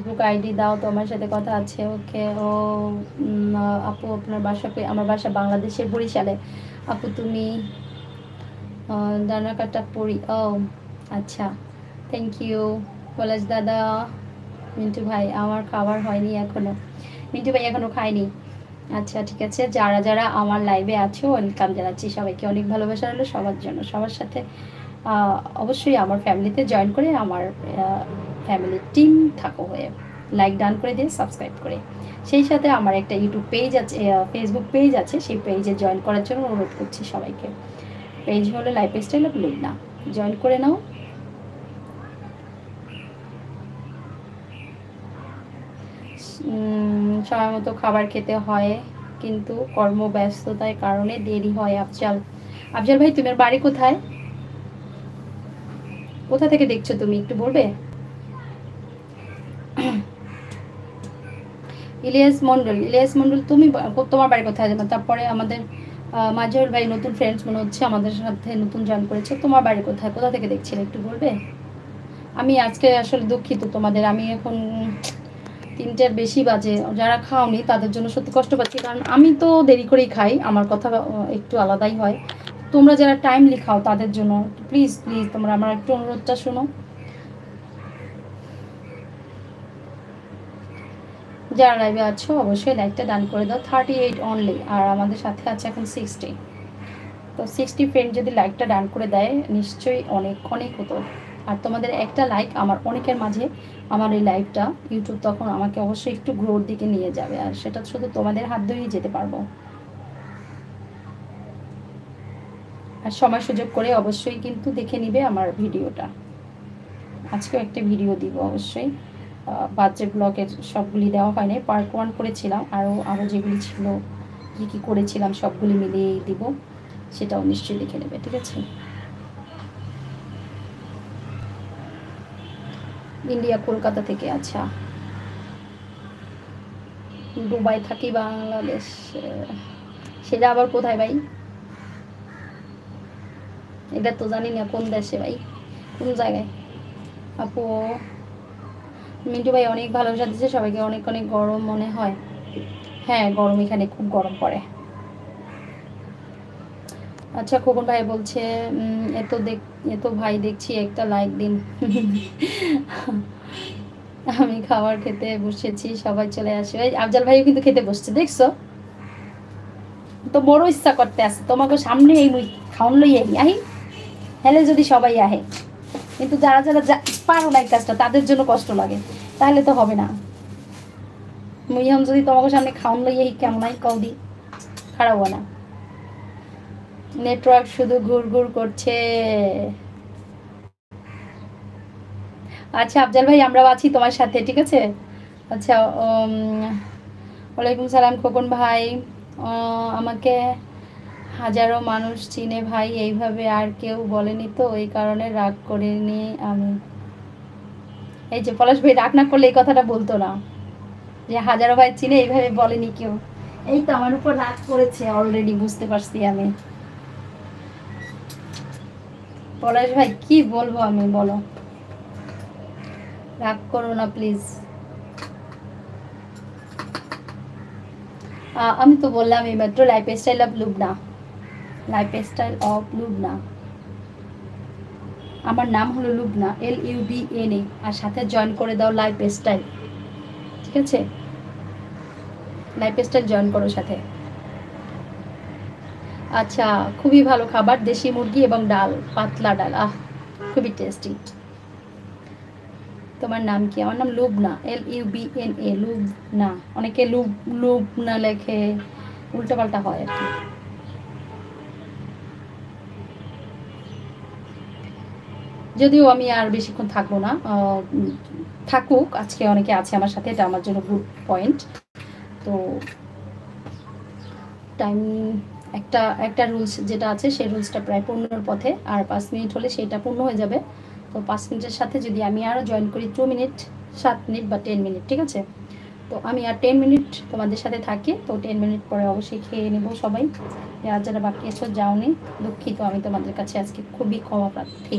Facebook ID দাও, তোমার সাথে কথা আছে। ওকে। ও আপু আপনার বাসা? আমার বাসা বাংলাদেশের বরিশালে। আপু তুমি ডানা কাটা পড়ি। ও আচ্ছা, থ্যাংক ইউ পলাশ দাদা। মিন্টু ভাই আমার খাবার হয়নি এখনো। মিন্টু ভাই এখনো খায়নি। আচ্ছা ঠিক আছে, যারা যারা আমার লাইভে আছো ওয়েলকাম জানাচ্ছি সবাইকে, অনেক ভালোবাসা রইলো সবার জন্য। সবার সাথে অবশ্যই আমার ফ্যামিলিতে জয়েন করে আমার ফ্যামিলির টিম থাকো হয়ে, লাইক ডান করে দিয়ে সাবস্ক্রাইব করে। সেই সাথে আমার একটা ইউটিউব পেজ আছে, ফেসবুক পেজ আছে, সেই পেজে জয়েন করার জন্য অনুরোধ করছি সবাইকে। পেজ হলো লাইফস্টাইল অফ লুবনা, জয়েন করে নাও। সময় মতো খাবার খেতে হয় কিন্তু কর্মব্যস্ততার কারণে দেরি হয়। আফজাল, আফজাল ভাই তোমার বাড়ি কোথায়? কোথা থেকে দেখছো তুমি একটু বলবে? ইলিয়াস মন্ডল, ইলিয়াস মন্ডল তুমি তোমার বাড়ি কোথায়? তারপরে আমাদের মাজহারুল ভাই নতুন ফ্রেন্ডস মনে হচ্ছে আমাদের সাথে নতুন জয়েন করেছে। তোমার বাড়ি কোথায়, কোথা থেকে দেখছিলে একটু বলবে? আমি আজকে আসলে দুঃখিত তোমাদের, আমি এখন 3টার বেশি বাজে, যারা খাওনি তাদের জন্য সত্যি কষ্ট পাচ্ছি, কারণ আমি তো দেরি করেই খাই, আমার কথা একটু আলাদাই হয়। তোমরা যারা টাইমলি খাও তাদের জন্য প্লিজ প্লিজ তোমরা আমার একটু অনুরোধটা শোনো। যারা লাইভে আছো অবশ্যই লাইকটা ডান করে দাও। 38 অনলি, আর আমাদের সাথে আছে এখন 60। তো 60 ফ্রেন্ড যদি লাইকটা ডান করে দেয় নিশ্চয়ই অনেক অনেক হতো। আর তোমাদের একটা লাইক আমার অনেকের মাঝে আমার এই লাইভটা ইউটিউব তখন আমাকে অবশ্যই একটু গ্রোর দিকে নিয়ে যাবে, আর সেটা শুধু তোমাদের হাত ধরেই যেতে পারবো। আর সময় সুযোগ করে অবশ্যই কিন্তু দেখে নিবে আমার ভিডিওটা। আজকেও একটা ভিডিও দিব অবশ্যই, বাজে ব্লগের সবগুলি দেওয়া হয়নি, পার্ট 1 করেছিলাম, আরও যেগুলি ছিল কী কী করেছিলাম সবগুলি মিলিয়ে দিব, সেটাও নিশ্চয়ই দেখে নেবে, ঠিক আছে? ইন্ডিয়া, কলকাতা থেকে। আচ্ছা, দুবাই থাকি, বাংলাদেশ। সেটা আবার কোথায় ভাই? এটা তো জানি না কোন দেশে ভাই, কোন জায়গায়? আপু মিন্টু ভাই অনেক ভালোবাসা দিচ্ছে সবাইকে, অনেক অনেক গরম মনে হয়। হ্যাঁ গরম, এখানে খুব গরম পড়ে। আচ্ছা খোকন ভাই বলছে এত ভাই দেখছি একটা লাইক দিন। আমি খাবার খেতে বসেছি, সবাই চলে আসে। ওই আফজাল ভাইও কিন্তু খেতে বসছে, দেখছো তো? বড় ইচ্ছা করতে আছে তোমাকে সামনে এই মুই খাওন লই আহি হেলে যদি সবাই আহে, কিন্তু যারা যারা পারো না এই কাজটা তাদের জন্য কষ্ট লাগে, তাহলে তো হবে না। মুই এখন যদি তোমাকে সামনে খাওন লই আহি কেমন নাই কৌদি, খারাপ না। নেটওয়ার্ক শুধু ঘুর ঘুর করছে। আচ্ছা আফজাল ভাই আমরাও আছি তোমার সাথে, ঠিক আছে? আচ্ছা ওয়ালাইকুম সালাম খোকন ভাই। আমাকে হাজারো মানুষ চিনে ভাই, এইভাবে আর কেউ বলেনি তো, এই কারণে রাগ করিনি আমি। এই যে পলাশ ভাই রাগ না করলে এই কথাটা বলতো না, যে হাজারো ভাই চিনে এইভাবে বলেনি কেউ। এই তো আমার উপর রাগ করেছে অলরেডি, বুঝতে পারছি আমি। পলাশ ভাই কি বলবো আমি, বলো, রাগ করো না প্লিজ। আমি তো বললাম এই মাত্র lifestyle of Lubna, lifestyle of Lubna. আমার নাম হলো লুবনা, LUBNA, আর সাথে জয়েন করে দাও লাইফস্টাইল, ঠিক আছে? লাইফস্টাইল জয়েন করো সাথে। আচ্ছা, খুবই ভালো খাবার, দেশি মুরগি এবং ডাল, পাতলা ডাল, খুবই টেস্টি। তোমার নাম কি? আমার নাম লুবনা, LUBNA, লুবনা। অনেকে লুবনা লেখে, উল্টাপাল্টা হয় আর কি। যদিও আমি আর বেশিক্ষণ থাকবো না, থাকুক, আজকে অনেকে আছে আমার সাথে, এটা আমার জন্য গুড পয়েন্ট। তো টাইম একটা একটা রুলস যেটা আছে সেই রুলসটা প্রায় পূর্ণর পথে, আর 5 মিনিট হলে সেইটা পূর্ণ হয়ে যাবে। তো 5 মিনিটের সাথে যদি আমি আরও জয়েন করি 2 মিনিট, 7 মিনিট বা 10 মিনিট, ঠিক আছে? তো আমি আর 10 মিনিট তোমাদের সাথে থাকি, তো 10 মিনিট পরে অবশ্যই খেয়ে নেব সবাই। যারা যারা বাকি এসো যাওনি, দুঃখিত, আমি তোমাদের কাছে আজকে খুবই ক্ষমা প্রার্থী।